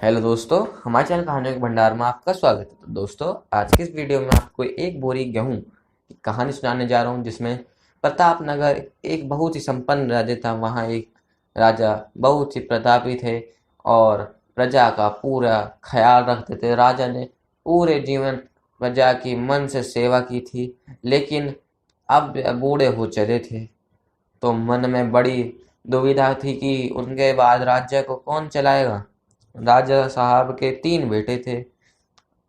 Hello दोस्तों, हमारे channel कहानियों के भंडार में आपका स्वागत है। तो दोस्तों, आज की इस वीडियो में आपको एक बोरी गेहूं की कहानी सुनाने जा रहा हूं, जिसमें प्रतापनगर एक बहुत ही संपन्न राज्य था। वहां एक राजा बहुत ही प्रतापी थे और प्रजा का पूरा ख्याल रखते थे। राजा ने पूरे जीवन प्रजा की मन से सेवा की थी, लेकिन अब बूढ़े हो चले थे, तो मन में बड़ी दुविधा थी कि उनके बाद राज्य को कौन चलाएगा। राजा साहब के तीन बेटे थे।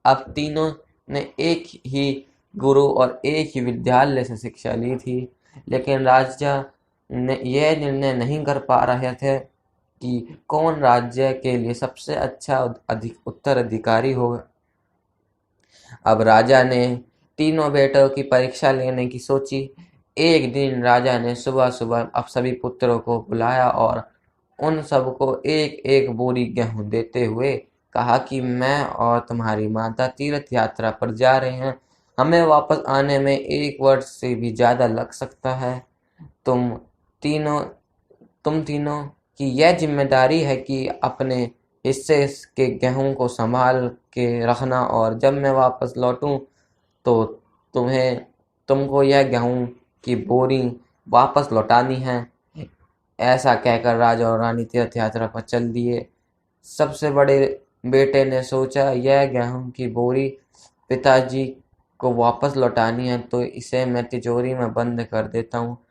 अब तीनों ने एक ही गुरु और एक ही विद्यालय से शिक्षा ली थी, लेकिन राजा ने यह निर्णय नहीं कर पा रहे थे कि कौन राज्य के लिए सबसे अच्छा उत्तराधिकारी होगा। अब राजा ने तीनों बेटों की परीक्षा लेने की सोची। एक दिन राजा ने सुबह सुबह अब सभी पुत्रों को बुलाया और उन सबको एक एक बोरी गेहूं देते हुए कहा कि मैं और तुम्हारी माता तीर्थ यात्रा पर जा रहे हैं। हमें वापस आने में 1 वर्ष से भी ज्यादा लग सकता है। तुम तीनों तुम तीनों की यह जिम्मेदारी है कि अपने हिस्से के गेहूं को संभाल के रखना, और जब मैं वापस लौटूं तो तुम्हें तुमको यह गेहूं की बोरी वापस लौटानी है। ऐसा कहकर राजा और रानी तीर्थ यात्रा पर चल दिए। सबसे बड़े बेटे ने सोचा, यह गेहूं की बोरी पिताजी को वापस लौटानी है, तो इसे मैं तिजोरी में बंद कर देता हूँ।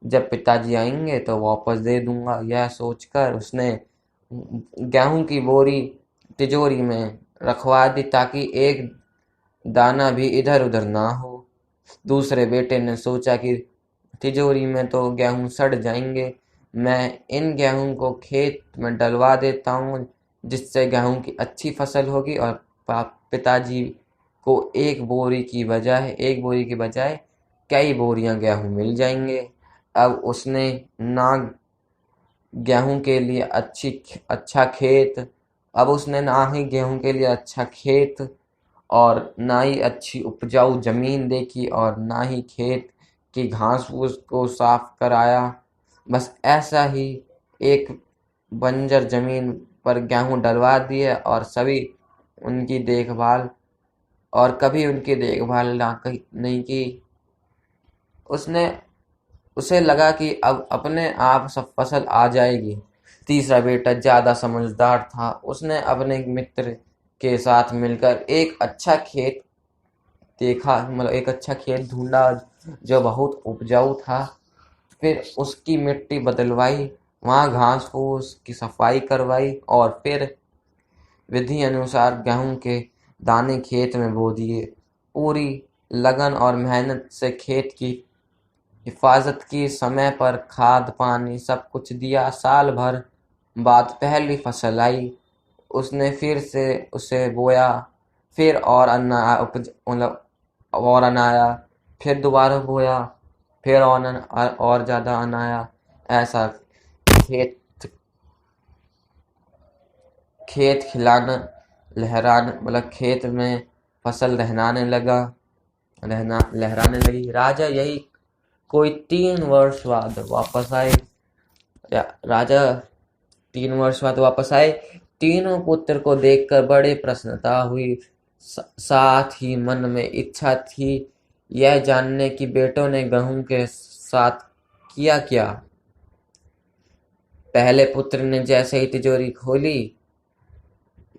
जब पिताजी आएंगे तो वापस दे दूंगा। यह सोचकर उसने गेहूं की बोरी तिजोरी में रखवा दी, ताकि एक दाना भी इधर उधर ना हो। दूसरे बेटे ने सोचा कि तिजोरी में तो गेहूं सड़ जाएंगे, मैं इन गेहूं को खेत में डलवा देता हूँ, जिससे गेहूं की अच्छी फसल होगी और पिताजी को एक बोरी की बजाय कई बोरियां गेहूं मिल जाएंगे। अब उसने ना गेहूं के लिए अच्छा खेत अब उसने ना ही गेहूं के लिए अच्छा खेत और ना ही अच्छी उपजाऊ जमीन देखी, और ना ही खेत की घास फूस को साफ कराया। बस ऐसा ही एक बंजर जमीन पर गेहूं डलवा दिए, और उनकी देखभाल कभी उनकी देखभाल नहीं की। उसने उसे लगा कि अब अपने आप सब फसल आ जाएगी। तीसरा बेटा ज्यादा समझदार था। उसने अपने मित्र के साथ मिलकर एक अच्छा खेत ढूंढा जो बहुत उपजाऊ था। फिर उसकी मिट्टी बदलवाई, वहां घास फूस की सफाई करवाई, और फिर विधि अनुसार गेहूं के दाने खेत में बो दिए। पूरी लगन और मेहनत से खेत की हिफाजत की, समय पर खाद पानी सब कुछ दिया। साल भर बाद पहली फसल आई। उसने फिर से उसे बोया, फिर और अनाया, फिर दोबारा बोया, फिर और ज्यादा अनाया। ऐसा खेत खेत खिलाना लहराने मतलब खेत में फसल लहराने लगी। राजा यही कोई 3 वर्ष बाद वापस आए राजा 3 वर्ष बाद वापस आए। तीनों पुत्र को देखकर बड़े प्रसन्नता हुई। साथ ही मन में इच्छा थी यह जानने की बेटों ने गेहूं के साथ किया क्या। पहले पुत्र ने जैसे ही तिजोरी खोली,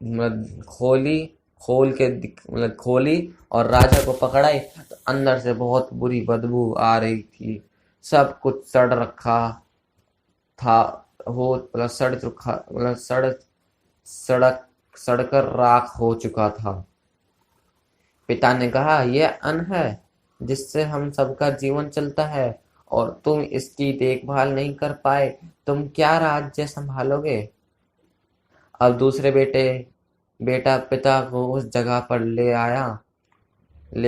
मतलब खोली खोली और राजा को पकड़ाई, तो अंदर से बहुत बुरी बदबू आ रही थी। सब कुछ सड़ रखा था हो मतलब सड़ चुका मतलब सड़क सड़कर राख हो चुका था। पिता ने कहा, यह अन्न है जिससे हम सबका जीवन चलता है, और तुम इसकी देखभाल नहीं कर पाए, तुम क्या राज्य संभालोगे। अब दूसरे बेटा पिता को उस जगह पर ले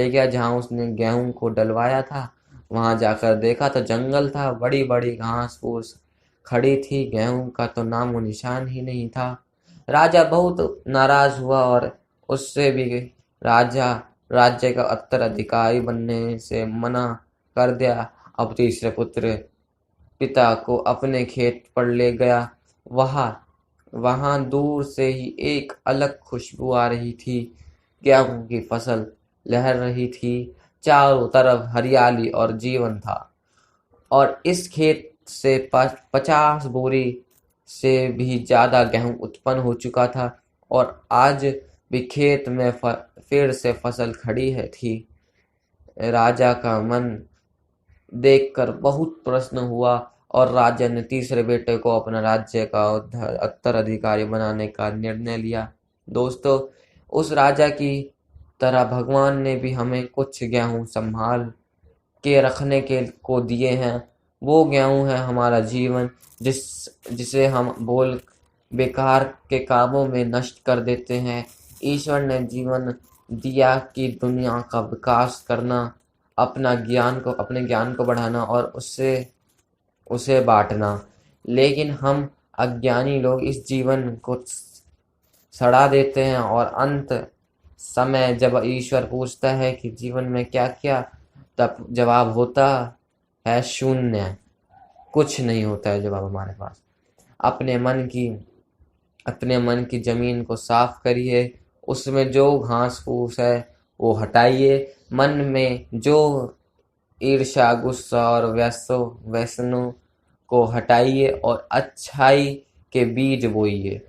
गया जहां उसने गेहूं को डलवाया था। वहां जाकर देखा तो जंगल था, बड़ी बड़ी घास फूस खड़ी थी, गेहूं का तो नामो निशान ही नहीं था। राजा बहुत नाराज हुआ और उससे भी राजा राज्य का उत्तराधिकारी बनने से मना कर दिया। अब तीसरे पुत्र पिता को अपने खेत पर ले गया। वहां वहां दूर से ही एक अलग खुशबू आ रही थी। गेहूं की फसल लहर रही थी, चारों तरफ हरियाली और जीवन था। और इस खेत से 50 बोरी से भी ज्यादा गेहूं उत्पन्न हो चुका था और आज भी खेत में फिर से फसल खड़ी है थी। राजा का मन देखकर बहुत प्रसन्न हुआ और राजा ने तीसरे बेटे को अपना राज्य का उत्तराधिकारी बनाने का निर्णय लिया। दोस्तों, उस राजा की तरह भगवान ने भी हमें कुछ गेहूं संभाल के रखने के को दिए हैं। वो गेहूं है हमारा जीवन, जिसे हम बोल बेकार के कामों में नष्ट कर देते हैं। ईश्वर ने जीवन दिया कि दुनिया का विकास करना, अपने ज्ञान को बढ़ाना और उसे बांटना। लेकिन हम अज्ञानी लोग इस जीवन को सड़ा देते हैं और अंत समय जब ईश्वर पूछता है कि जीवन में क्या किया, तब जवाब होता है शून्य। कुछ नहीं होता है जवाब हमारे पास। अपने मन की जमीन को साफ करिए, उसमें जो घास फूस है वो हटाइए। मन में जो ईर्ष्या, गुस्सा और व्यसनों को हटाइए और अच्छाई के बीज बोइए।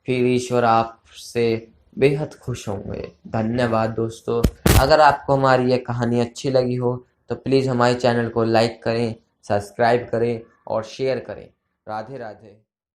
फिर ईश्वर आपसे बेहद खुश होंगे। धन्यवाद दोस्तों। अगर आपको हमारी ये कहानी अच्छी लगी हो तो प्लीज़ हमारे चैनल को लाइक करें, सब्सक्राइब करें और शेयर करें। राधे राधे।